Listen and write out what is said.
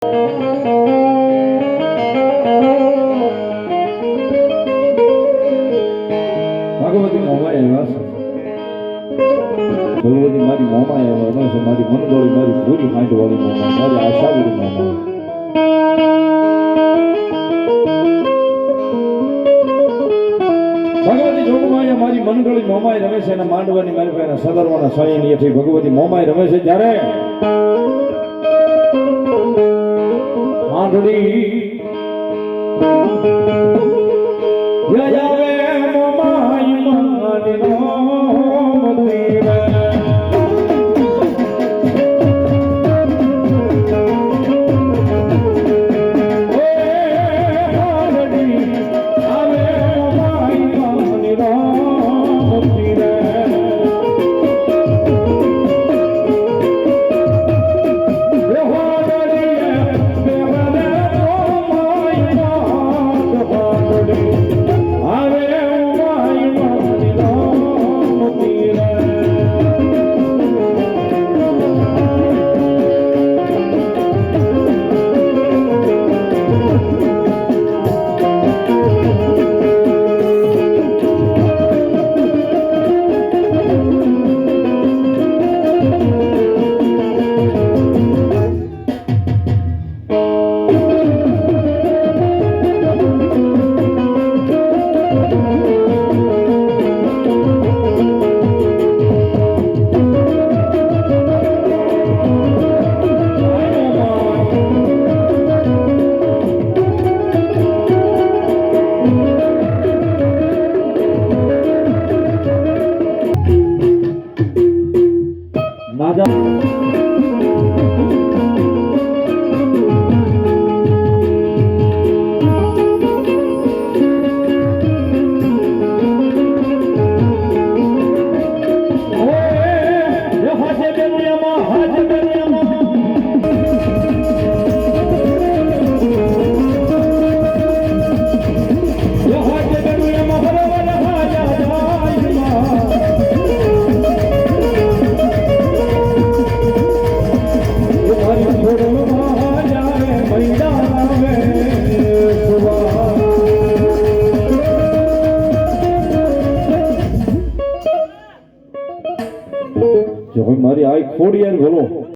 ભગવતી મોમાએ વાસ ભગવતી મારી મોમાએ વાસ મારી મનગોળી મારી પૂરી હાંડવાળી મોમા મારી આશાવાળી મોમા ભગવતી જોગમાયા મારી મનગોળી મોમાએ રમે છે અને માંડવાની મારી પાસે સદરવાના સૈની એથી ભગવતી મોમાએ રમે છે જ્યારે હાંડડી આવે મોમાઈ માની મારી આઈ ખોડિયાર ભલો